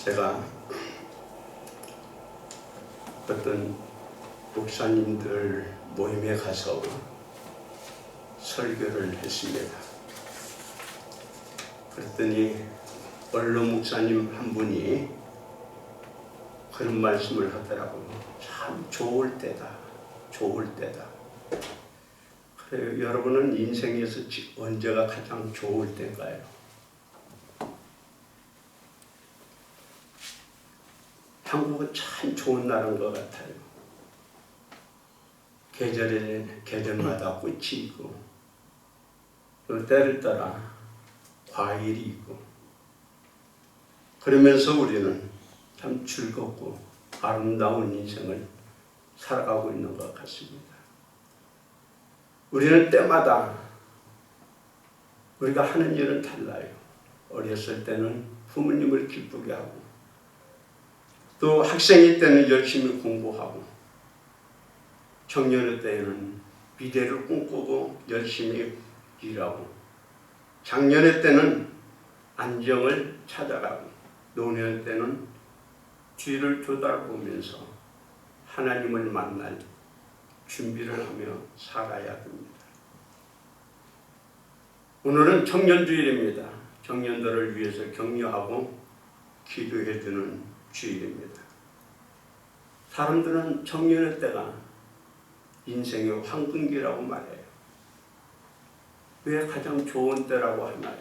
제가 어떤 목사님들 모임에 가서 설교를 했습니다. 그랬더니 언론 목사님 한 분이 그런 말씀을 하더라고요. 참 좋을 때다. 좋을 때다. 그래요. 여러분은 인생에서 언제가 가장 좋을 때인가요? 한국은 참 좋은 나라인 것 같아요. 계절마다 꽃이 있고 또 때를 따라 과일이 있고 그러면서 우리는 참 즐겁고 아름다운 인생을 살아가고 있는 것 같습니다. 우리는 때마다 우리가 하는 일은 달라요. 어렸을 때는 부모님을 기쁘게 하고 또 학생일 때는 열심히 공부하고 청년의 때에는 미래를 꿈꾸고 열심히 일하고 장년의 때는 안정을 찾아가고 노년의 때는 뒤를 돌아보면서 하나님을 만날 준비를 하며 살아야 됩니다. 오늘은 청년주일입니다. 청년들을 위해서 격려하고 기도해주는 주일입니다. 사람들은 청년의 때가 인생의 황금기라고 말해요. 왜 가장 좋은 때라고 하나요?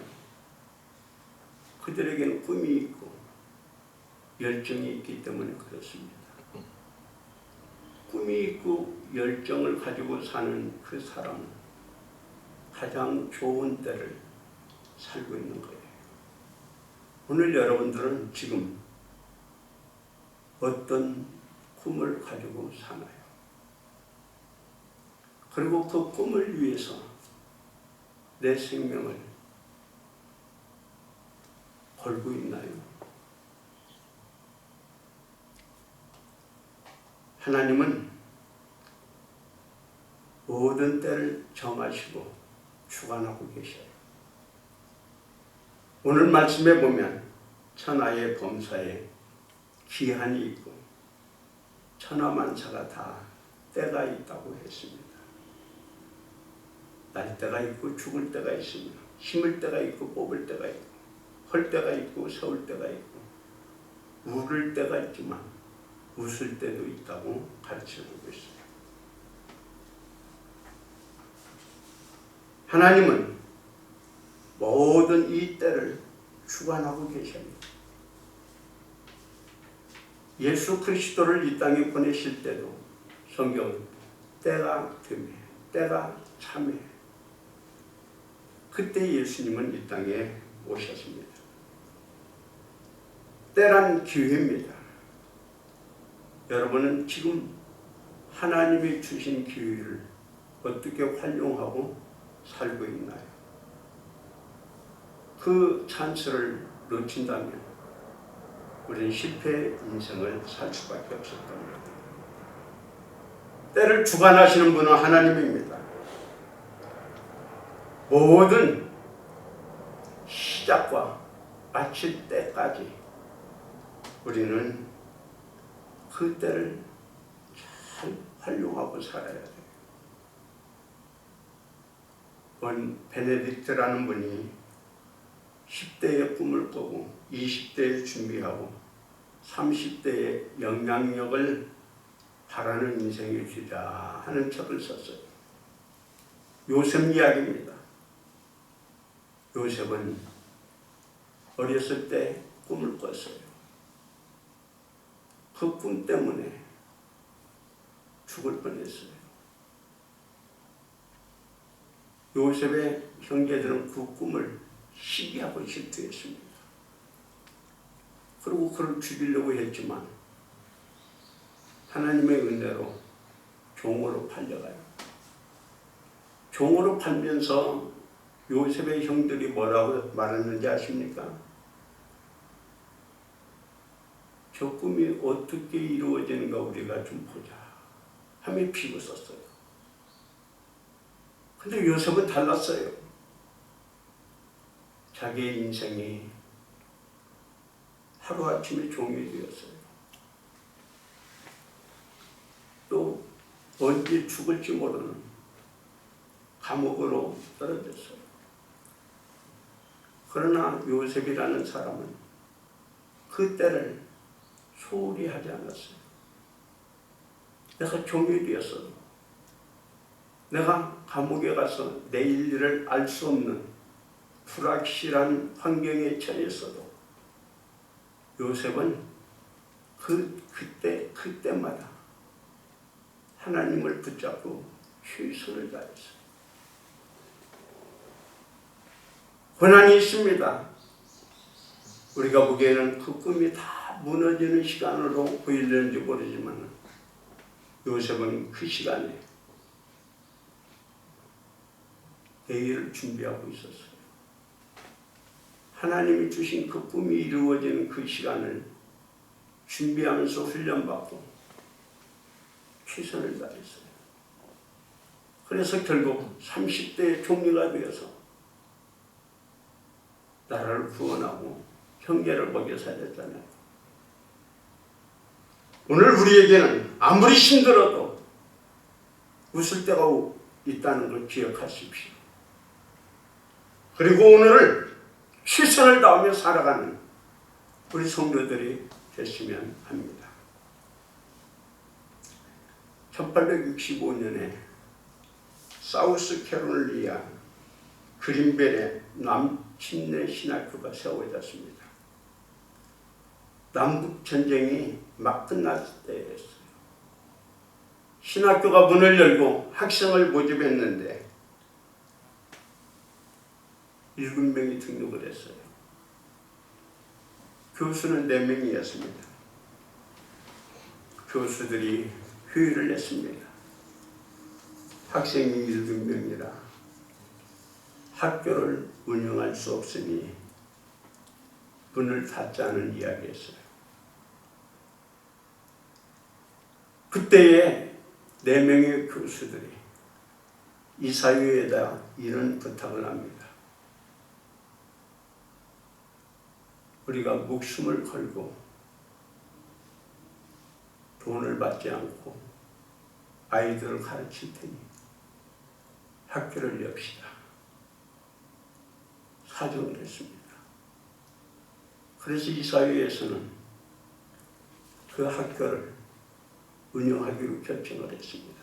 그들에게는 꿈이 있고 열정이 있기 때문에 그렇습니다. 꿈이 있고 열정을 가지고 사는 그 사람은 가장 좋은 때를 살고 있는 거예요. 오늘 여러분들은 지금 어떤 꿈을 가지고 사나요? 그리고 그 꿈을 위해서 내 생명을 걸고 있나요? 하나님은 모든 때를 정하시고 주관하고 계셔요. 오늘 말씀에 보면 천하의 범사에 기한이 있고 천하만사가 다 때가 있다고 했습니다. 날 때가 있고 죽을 때가 있습니다. 심을 때가 있고 뽑을 때가 있고 헐 때가 있고 세울 때가 있고 울을 때가 있지만 웃을 때도 있다고 가르쳐주고 있어요. 하나님은 모든 이 때를 주관하고 계십니다. 예수 그리스도를 이 땅에 보내실 때도 성경은 때가 되매 때가 참매 그때 예수님은 이 땅에 오셨습니다. 때란 기회입니다. 여러분은 지금 하나님이 주신 기회를 어떻게 활용하고 살고 있나요? 그 찬스를 놓친다면 우리는 실패 인생을 살 수밖에 없을 겁니다. 때를 주관하시는 분은 하나님입니다. 모든 시작과 마칠 때까지 우리는 그 때를 잘 활용하고 살아야 돼요. 원 베네딕트라는 분이 10대에 꿈을 꾸고 20대에 준비하고 30대에 영향력을 바라는 인생을 주자 하는 책을 썼어요. 요셉 이야기입니다. 요셉은 어렸을 때 꿈을 꿨어요. 그 꿈 때문에 죽을 뻔했어요. 요셉의 형제들은 그 꿈을 시기하고 질투했습니다. 그리고 그를 죽이려고 했지만 하나님의 은혜로 종으로 팔려가요. 종으로 팔면서 요셉의 형들이 뭐라고 말했는지 아십니까? 저 꿈이 어떻게 이루어지는가 우리가 좀 보자 하며 비웃었어요. 근데 요셉은 달랐어요. 자기의 인생이 하루아침에 종이 되었어요. 또 언제 죽을지 모르는 감옥으로 떨어졌어요. 그러나 요셉이라는 사람은 그 때를 소홀히 하지 않았어요. 내가 종이 되었어도, 내가 감옥에 가서 내일 일을 알 수 없는 불확실한 환경에 처했어도 요셉은 그때마다 하나님을 붙잡고 최선을 다했어요. 고난이 있습니다. 우리가 보기에는 그 꿈이 다 무너지는 시간으로 보이는지 모르지만 요셉은 그 시간에 내일을 준비하고 있었어요. 하나님이 주신 그 꿈이 이루어지는 그 시간을 준비하면서 훈련받고 최선을 다했어요. 그래서 결국 30대의 총리가 되어서 나라를 구원하고 형제를 먹여 살렸잖아요. 오늘 우리에게는 아무리 힘들어도 웃을 때가 있다는 걸 기억하십시오. 그리고 오늘을 최선을 다하며 살아가는 우리 성도들이 됐으면 합니다. 1865년에 사우스캐롤리아 그린벨에 남침례 신학교가 세워졌습니다. 남북전쟁이 막 끝났을 때였어요. 신학교가 문을 열고 학생을 모집했는데 7명이 등록을 했어요. 교수는 4명이었습니다. 교수들이 회의를 했습니다. 학생이 7명이라 학교를 운영할 수 없으니 문을 닫자는 이야기였어요. 그때에 4명의 교수들이 이사회에다 이런 부탁을 합니다. 우리가 목숨을 걸고 돈을 받지 않고 아이들을 가르칠 테니 학교를 엽시다. 사정을 했습니다. 그래서 이사회에서는 그 학교를 운영하기로 결정을 했습니다.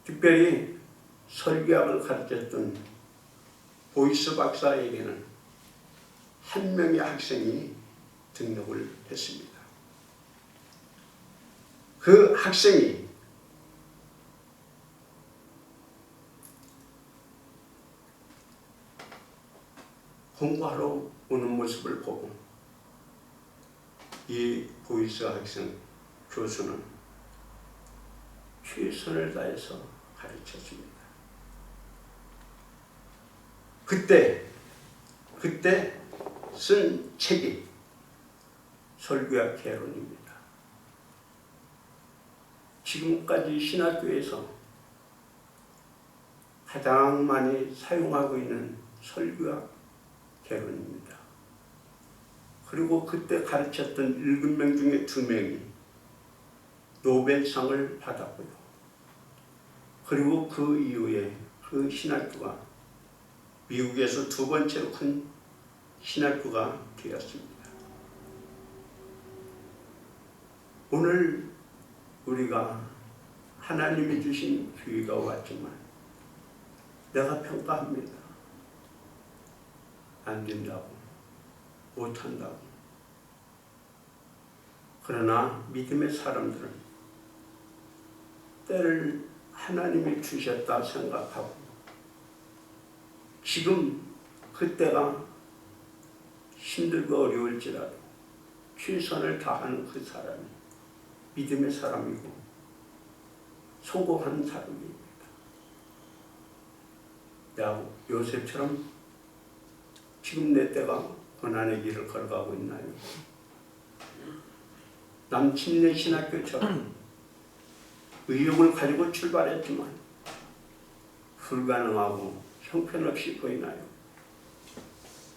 특별히 설교학을 가르쳤던 보이스 박사에게는 1명의 학생이 등록을 했습니다. 그 학생이 공부하러 오는 모습을 보고 이 보이스 학생 교수는 최선을 다해서 가르쳤습니다. 그때 쓴 책이 설교학 개론입니다. 지금까지 신학교에서 가장 많이 사용하고 있는 설교학 개론입니다. 그리고 그때 가르쳤던 7명 중에 2명이 노벨상을 받았고요. 그리고 그 이후에 그 신학교가 미국에서 2번째로 큰 신학교가 되었습니다. 오늘 우리가 하나님이 주신 기회가 왔지만 내가 평가합니다. 안 된다고, 못한다고. 그러나 믿음의 사람들은 때를 하나님이 주셨다 생각하고 지금 그때가 힘들고 어려울지라도 최선을 다하는 그 사람이 믿음의 사람이고 성공하는 사람입니다. 요셉처럼 지금 내 때가 고난의 길을 걸어가고 있나요? 남침례 신학교처럼 의욕을 가지고 출발했지만 불가능하고 형편없이 보이나요?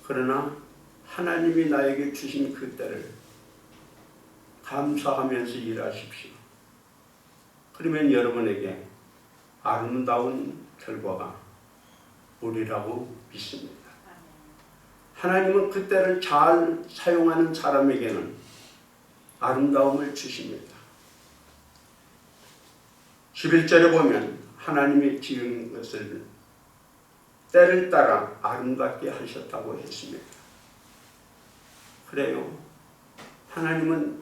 그러나 하나님이 나에게 주신 그 때를 감사하면서 일하십시오. 그러면 여러분에게 아름다운 결과가 오리라고 믿습니다. 하나님은 그 때를 잘 사용하는 사람에게는 아름다움을 주십니다. 11절에 보면 하나님이 지은 것을 때를 따라 아름답게 하셨다고 했습니다. 그래요. 하나님은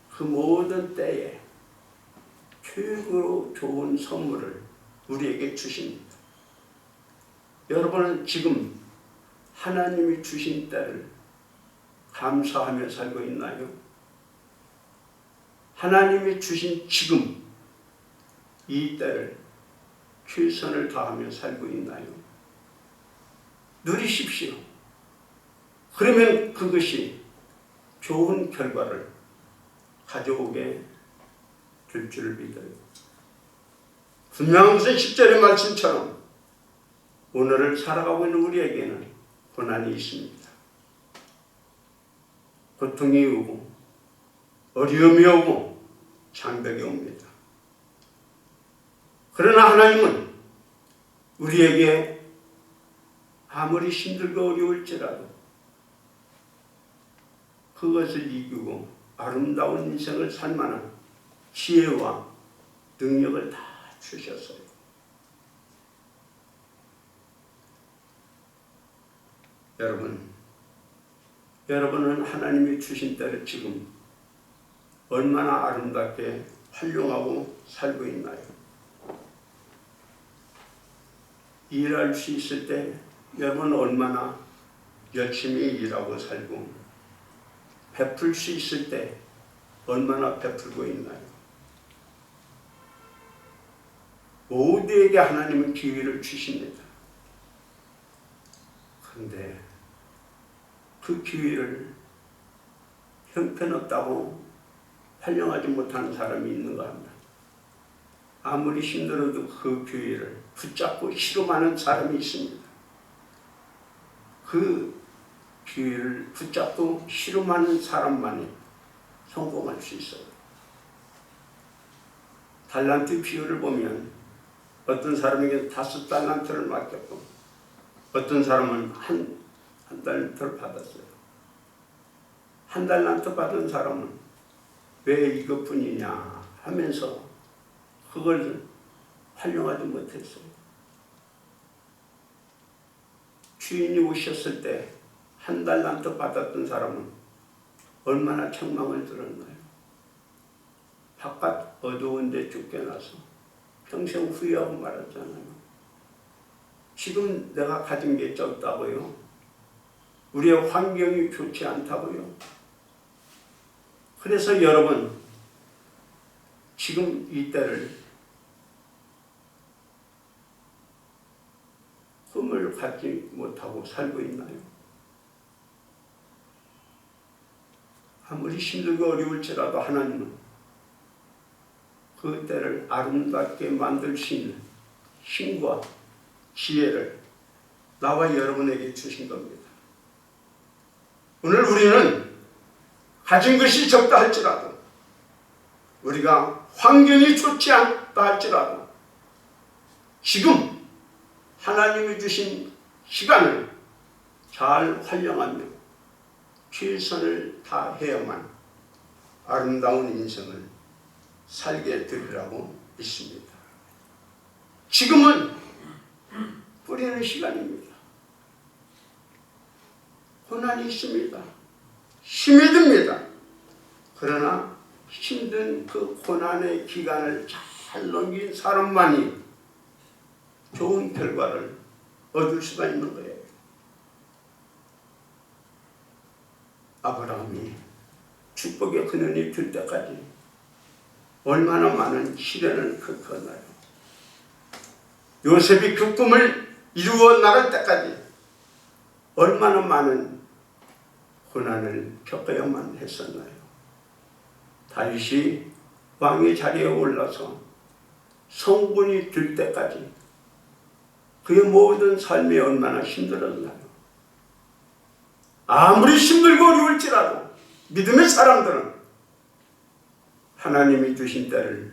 그 모든 때에 최고로 좋은 선물을 우리에게 주십니다. 여러분은 지금 하나님이 주신 때를 감사하며 살고 있나요? 하나님이 주신 지금 이 때를 최선을 다하며 살고 있나요? 누리십시오. 그러면 그것이 좋은 결과를 가져오게 될 줄 믿어요. 분명한 것은 10절의 말씀처럼 오늘을 살아가고 있는 우리에게는 고난이 있습니다. 고통이 오고 어려움이 오고 장벽이 옵니다. 그러나 하나님은 우리에게 아무리 힘들고 어려울지라도 그것을 이기고 아름다운 인생을 살 만한 지혜와 능력을 다 주셨어요. 여러분은 하나님이 주신 때를 지금 얼마나 아름답게 활용하고 살고 있나요? 일할 수 있을 때 여러분 얼마나 열심히 일하고 살고 베풀 수 있을 때 얼마나 베풀고 있나요? 모두에게 하나님은 기회를 주십니다. 그런데 그 기회를 형편없다고 활용하지 못하는 사람이 있는가 합니다. 아무리 힘들어도 그 기회를 붙잡고 실험하는 사람이 있습니다. 그 기회를 붙잡고 실험하는 사람만이 성공할 수 있어요. 달란트 비율을 보면 어떤 사람에게 5달란트를 맡겼고 어떤 사람은 한 달란트를 받았어요. 한 달란트 받은 사람은 왜 이것뿐이냐 하면서 그걸 활용하지 못했어요. 주인이 오셨을 때 한 달란트 받았던 사람은 얼마나 책망을 들었나요? 바깥 어두운 데 쫓겨나서 평생 후회하고 말았잖아요. 지금 내가 가진 게 적다고요? 우리의 환경이 좋지 않다고요? 그래서 여러분, 지금 이 때를 꿈을 갖지 못하고 살고 있나요? 아무리 힘들고 어려울지라도 하나님은 그 때를 아름답게 만들 수 있는 힘과 지혜를 나와 여러분에게 주신 겁니다. 오늘 우리는 가진 것이 적다 할지라도 우리가 환경이 좋지 않다 할지라도 지금 하나님이 주신 시간을 잘 활용하며 최선을 다해야만 아름다운 인생을 살게 되리라고 믿습니다. 지금은 뿌리는 시간입니다. 고난이 있습니다. 힘이 듭니다. 그러나 힘든 그 고난의 기간을 잘 넘긴 사람만이 좋은 결과를 얻을 수가 있는 거예요. 아브라함이 축복의 근원이 될 때까지 얼마나 많은 시련을 겪었나요? 요셉이 그 꿈을 이루어 나갈 때까지 얼마나 많은 고난을 겪어야만 했었나요? 다윗이 왕의 자리에 올라서 성군이 될 때까지 그의 모든 삶이 얼마나 힘들었나요? 아무리 힘들고 어려울지라도 믿음의 사람들은 하나님이 주신 때를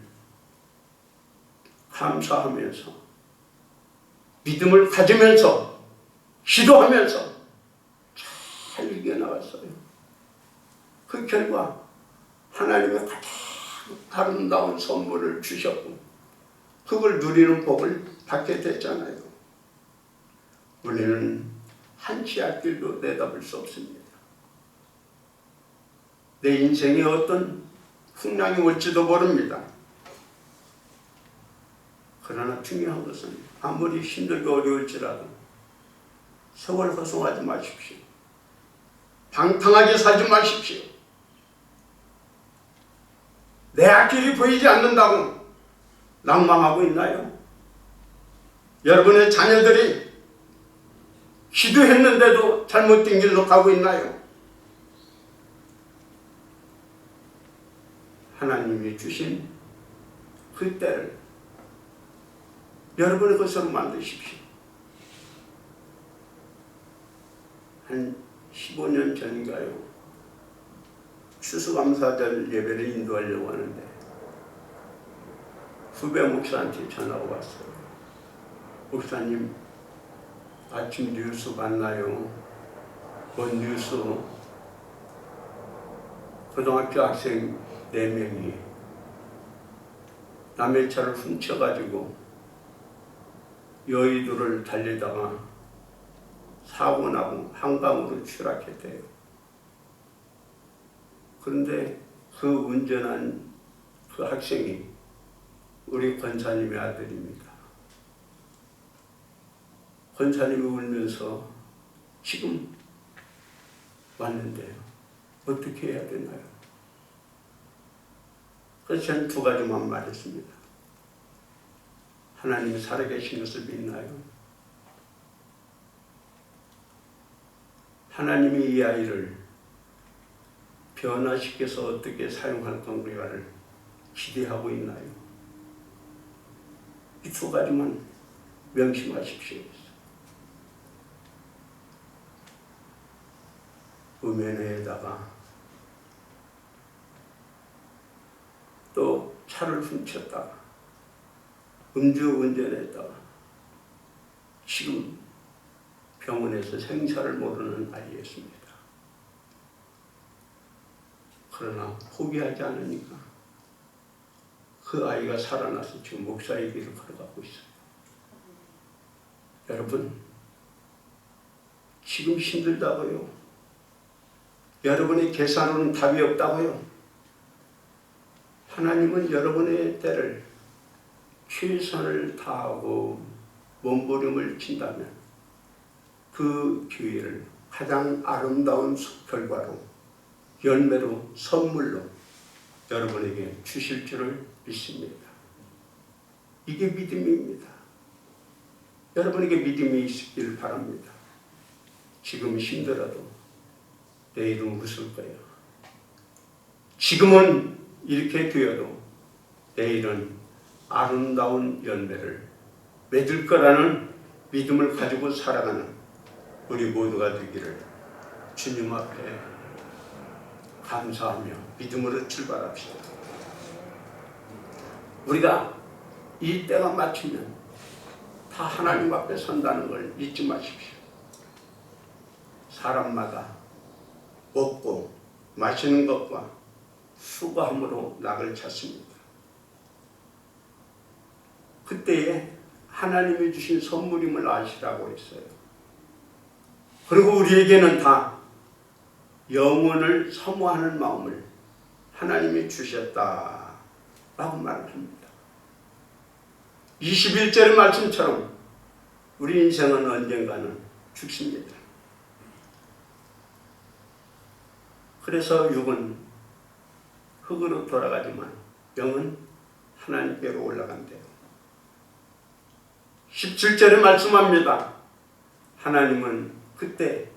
감사하면서 믿음을 가지면서 기도하면서 잘 이겨나갔어요. 그 결과 하나님의 가장 아름다운 선물을 주셨고 그걸 누리는 복을 받게 됐잖아요. 우리는 한치 앞길도 내다볼 수 없습니다. 내 인생에 어떤 풍랑이 올지도 모릅니다. 그러나 중요한 것은 아무리 힘들고 어려울지라도 세월 허송하지 마십시오. 방탕하게 살지 마십시오. 내 앞길이 보이지 않는다고 낭망하고 있나요? 여러분의 자녀들이 기도했는데도 잘못된 길로 가고 있나요? 하나님이 주신 그 때를 여러분의 것으로 만드십시오. 한 15년 전인가요? 추수감사절 예배를 인도하려고 하는데 후배 목사한테 전화가 왔어요. 목사님, 아침 뉴스 봤나요? 뭔 뉴스? 고등학교 학생 4명이 남의 차를 훔쳐가지고 여의도를 달리다가 사고 나고 한강으로 추락했대요. 그런데 그 운전한 그 학생이 우리 권사님의 아들입니다. 권사님이 울면서 지금 왔는데요. 어떻게 해야 되나요? 그래서 저는 2가지만 말했습니다. 하나님이 살아계신 것을 믿나요? 하나님이 이 아이를 변화시켜서 어떻게 사용할 건가를 기대하고 있나요? 이 2가지만 명심하십시오. 음연회에다가 또 차를 훔쳤다가 음주운전했다가 지금 병원에서 생사를 모르는 아이였습니다. 그러나 포기하지 않으니까 그 아이가 살아나서 지금 목사의 길을 걸어가고 있어요. 여러분, 지금 힘들다고요? 여러분의 계산으로는 답이 없다고요? 하나님은 여러분의 때를 최선을 다하고 몸부림을 친다면 그 기회를 가장 아름다운 결과로 열매로 선물로 여러분에게 주실 줄을 믿습니다. 이게 믿음입니다. 여러분에게 믿음이 있길 바랍니다. 지금 힘들어도 내일은 웃을 거예요. 지금은 이렇게 되어도 내일은 아름다운 열매를 맺을 거라는 믿음을 가지고 살아가는 우리 모두가 되기를 주님 앞에 감사하며 믿음으로 출발합시다. 우리가 이 때가 맞추면 다 하나님 앞에 선다는 걸 잊지 마십시오. 사람마다 먹고 마시는 것과 수고함으로 낙을 찾습니다. 그때에 하나님이 주신 선물임을 아시라고 했어요. 그리고 우리에게는 다 영혼을 사모하는 마음을 하나님이 주셨다라고 말을 합니다. 21절의 말씀처럼 우리 인생은 언젠가는 죽습니다. 그래서 육은 흙으로 돌아가지만 영은 하나님께로 올라간대요. 17절에 말씀합니다. 하나님은 그때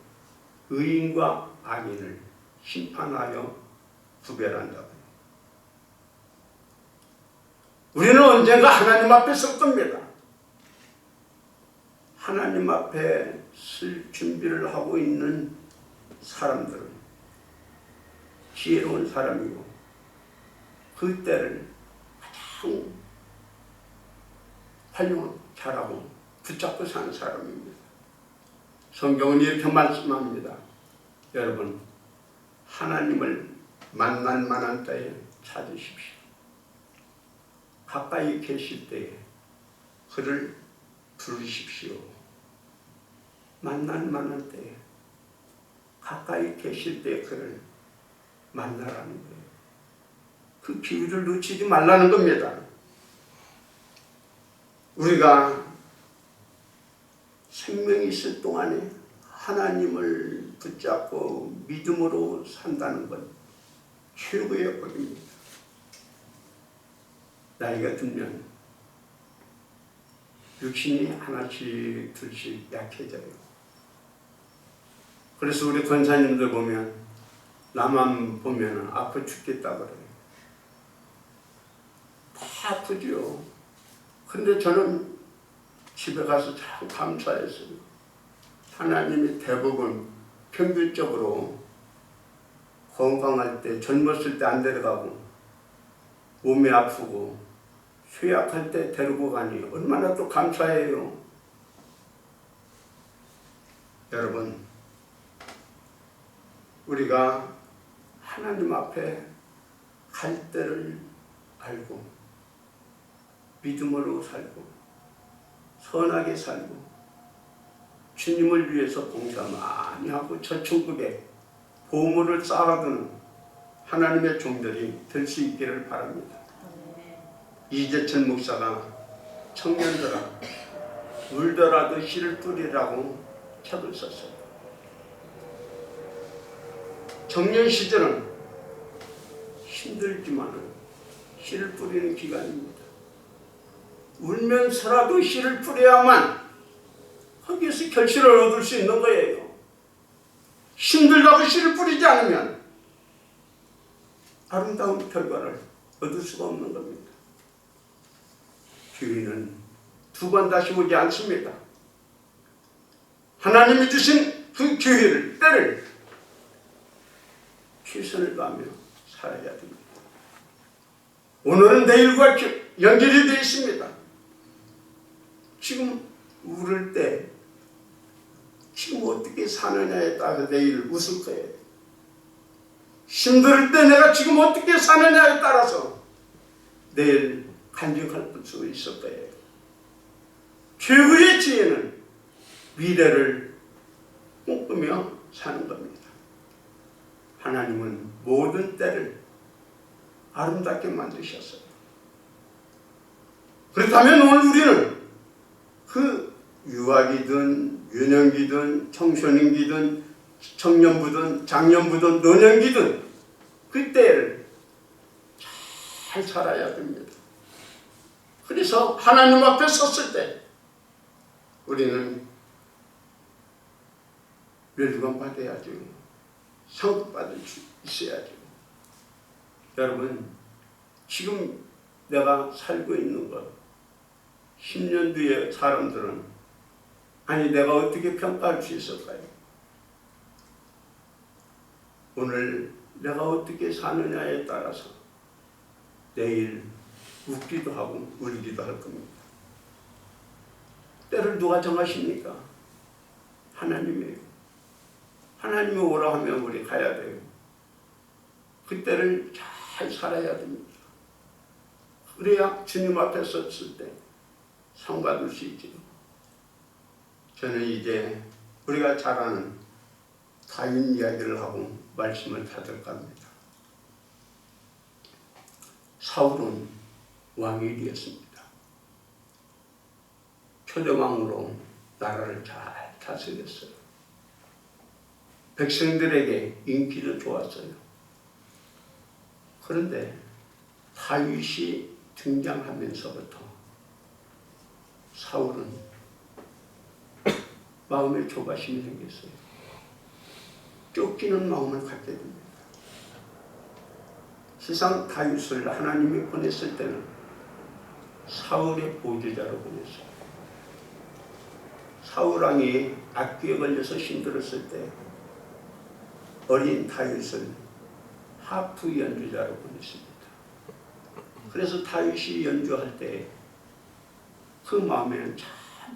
의인과 악인을 심판하여 구별한다고. 우리는 언젠가 하나님 앞에 설 겁니다. 하나님 앞에 쓸 준비를 하고 있는 사람들은 지혜로운 사람이고 그 때를 가장 활용 잘하고 붙잡고 사는 사람입니다. 성경은 이렇게 말씀합니다. 여러분, 하나님을 만날 만한 때에 찾으십시오. 가까이 계실 때에 그를 부르십시오. 만날 만한 때에 가까이 계실 때에 그를 만나라는 거예요. 그 기회를 놓치지 말라는 겁니다. 우리가 생명이 있을 동안에 하나님을 붙잡고 믿음으로 산다는 건 최고의 복입니다. 나이가 들면 육신이 하나씩 둘씩 약해져요. 그래서 우리 권사님들 보면 나만 보면 아파 죽겠다 그래요. 다 아프죠. 근데 저는 집에 가서 참 감사했어요. 하나님이 대부분 평균적으로 건강할 때, 젊었을 때 안 데려가고 몸이 아프고 쇠약할 때 데리고 가니 얼마나 또 감사해요. 여러분, 우리가 하나님 앞에 갈 때를 알고 믿음으로 살고 선하게 살고 주님을 위해서 봉사 많이 하고 저 천국에 보물을 쌓아두는 하나님의 종들이 될 수 있기를 바랍니다. 이재천 목사가 청년들아 울더라도 씨를 뿌리라고 책을 썼어요. 청년 시절은 힘들지만 씨를 뿌리는 기간입니다. 울면서라도 씨를 뿌려야만 거기에서 결실을 얻을 수 있는 거예요. 힘들다고 씨를 뿌리지 않으면 아름다운 결과를 얻을 수가 없는 겁니다. 기회는 두 번 다시 오지 않습니다. 하나님이 주신 그 기회를, 때를 최선을 다하며 살아야 됩니다. 오늘은 내일과 연결이 되어 있습니다. 지금 울을 때 지금 어떻게 사느냐에 따라서 내일 웃을 거예요. 힘들 때 내가 지금 어떻게 사느냐에 따라서 내일 간직할 수 있을 거예요. 최고의 지혜는 미래를 꿈꾸며 사는 겁니다. 하나님은 모든 때를 아름답게 만드셨어요. 그렇다면 오늘 우리는 그 유아기든 유년기든 청소년기든 청년부든 장년부든 노년기든 그 때를 잘 살아야 됩니다. 그래서 하나님 앞에 섰을 때 우리는 멸류관 받아야죠. 상급 받을 수 있어야죠. 여러분, 지금 내가 살고 있는 것 10년 뒤에 사람들은 아니 내가 어떻게 평가할 수 있을까요? 오늘 내가 어떻게 사느냐에 따라서 내일 웃기도 하고 울기도 할 겁니다. 때를 누가 정하십니까? 하나님이에요. 하나님이 오라 하면 우리 가야 돼요. 그때를 잘 살아야 됩니다. 그래야 주님 앞에 섰을 때 상 받을 수 있죠. 저는 이제 우리가 잘 아는 다윈 이야기를 하고 말씀을 닫을까 합니다. 사울은 왕이 되었습니다. 표대왕으로 나라를 잘 다스렸어요. 백성들에게 인기도 좋았어요. 그런데 다윗이 등장하면서부터 사울은 마음에 조바심이 생겼어요. 쫓기는 마음을 갖게 됩니다. 세상 다윗을 하나님이 보냈을 때는 사울의 보조자로 보냈어요. 사울왕이 악귀에 걸려서 힘들었을 때 어린 다윗을 하프 연주자로 보냈습니다. 그래서 다윗이 연주할 때 그 마음에는 참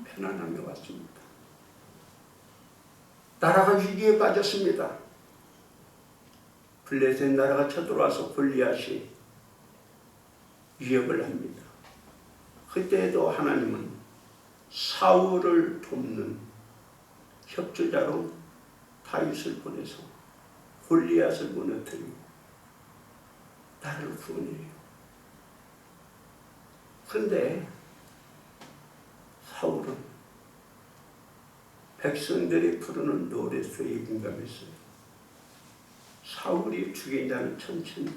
편안함이 왔습니다. 나라가 위기에 빠졌습니다. 블레셋 나라가 쳐들어와서 골리앗이 위협을 합니다. 그때에도 하나님은 사울을 돕는 협조자로 다윗을 보내서 골리앗을 무너뜨리고 나를 구원해요. 그런데 사울은 백성들이 부르는 노랫소리에 민감했어요. 사울이 죽인 자는 천천히,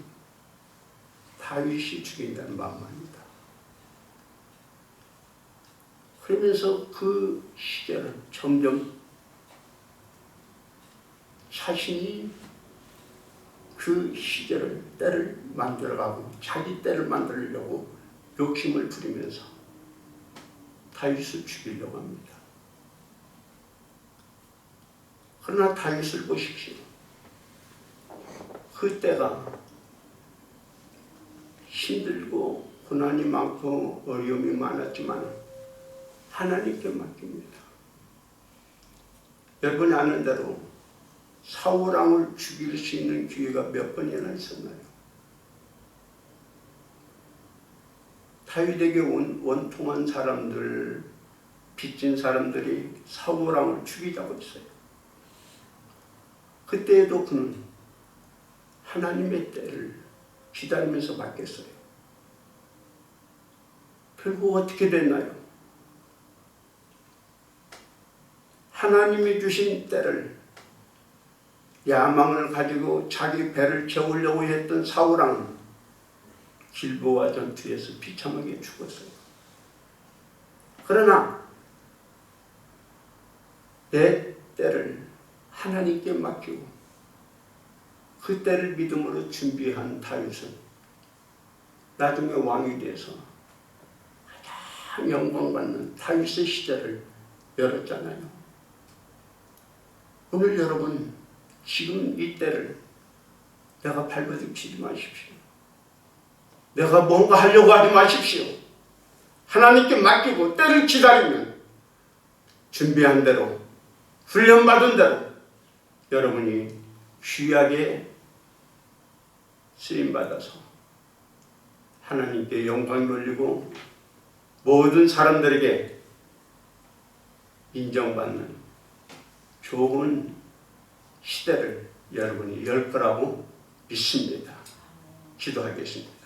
다윗이 죽인 자는 만만이다. 그러면서 그 시절은 점점 자신이 그 시절을 때를 만들어가고 자기 때를 만들려고 욕심을 부리면서 다윗을 죽이려고 합니다. 그러나 다윗을 보십시오. 그때가 힘들고 고난이 많고 어려움이 많았지만 하나님께 맡깁니다. 여러분이 아는 대로 사울 왕을 죽일 수 있는 기회가 몇 번이나 있었나요? 다윗에게 원통한 사람들, 빚진 사람들이 사울 왕을 죽이자고 했어요. 그때에도 그는 하나님의 때를 기다리면서 맡겼어요. 결국 어떻게 됐나요? 하나님이 주신 때를 야망을 가지고 자기 배를 채우려고 했던 사울 왕은 길보아 전투에서 비참하게 죽었어요. 그러나 내 때를 하나님께 맡기고 그 때를 믿음으로 준비한 다윗은 나중에 왕이 돼서 가장 영광받는 다윗의 시대를 열었잖아요. 오늘 여러분 지금 이 때를 내가 발버둥치지 마십시오. 내가 뭔가 하려고 하지 마십시오. 하나님께 맡기고 때를 기다리면 준비한 대로 훈련받은 대로 여러분이 귀하게 쓰임받아서 하나님께 영광 돌리고 모든 사람들에게 인정받는 좋은 시대를 여러분이 열 거라고 믿습니다. 기도하겠습니다.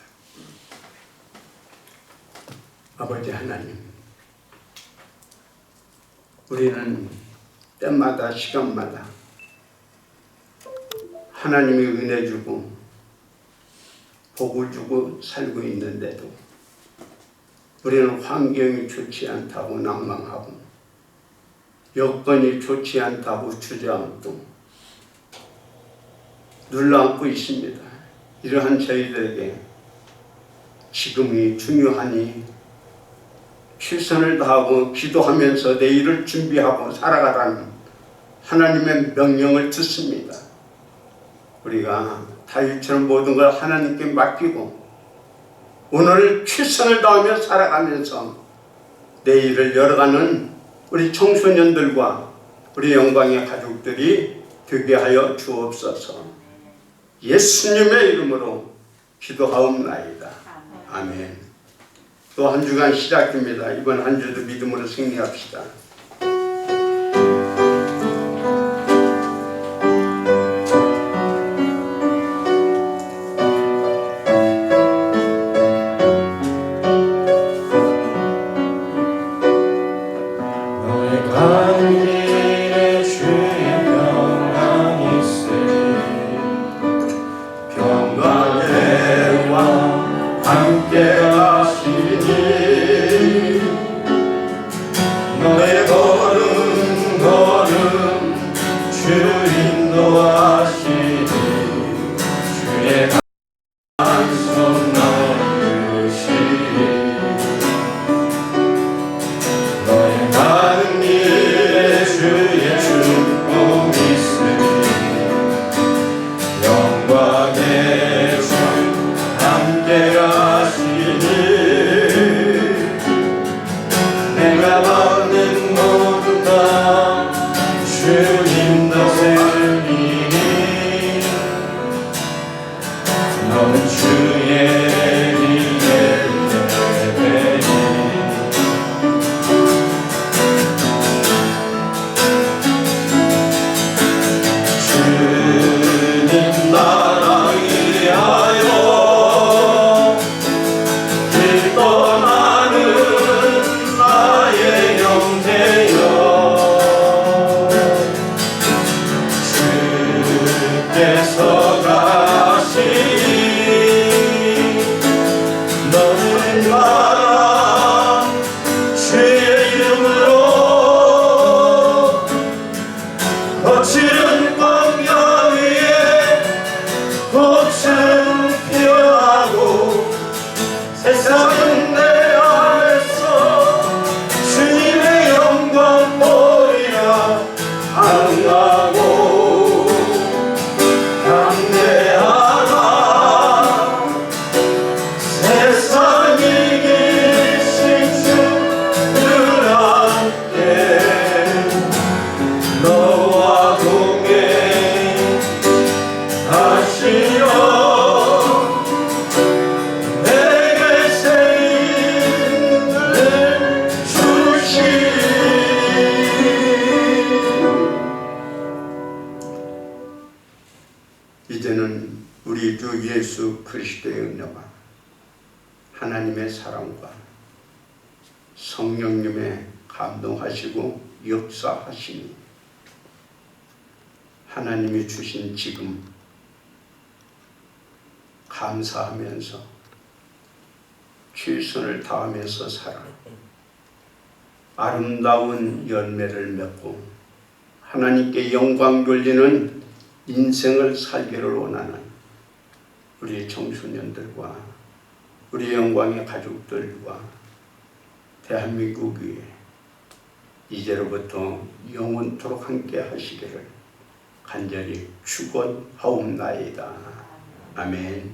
아버지 하나님, 우리는 때마다 시간마다 하나님이 은혜 주고 복을 주고 살고 있는데도 우리는 환경이 좋지 않다고 낭망하고 여건이 좋지 않다고 주저앉고 눌러앉고 있습니다. 이러한 저희들에게 지금이 중요하니 최선을 다하고 기도하면서 내일을 준비하고 살아가라는 하나님의 명령을 듣습니다. 우리가 다윗처럼 모든 걸 하나님께 맡기고 오늘 최선을 다하며 살아가면서 내일을 열어가는 우리 청소년들과 우리 영광의 가족들이 되게 하여 주옵소서. 예수님의 이름으로 기도하옵나이다. 아멘. 또 한 주간 시작됩니다. 이번 한 주도 믿음으로 승리합시다. 함께 하시니 너의 이제는 우리 주 예수 그리스도의 은혜와 하나님의 사랑과 성령님의 감동하시고 역사하시니 하나님이 주신 지금 감사하면서 최선을 다하면서 살아 아름다운 열매를 맺고 하나님께 영광 돌리는 인생을 살기를 원하는 우리 청소년들과 우리 영광의 가족들과 대한민국이 이제로부터 영원토록 함께 하시기를 간절히 축원하옵나이다. 아멘.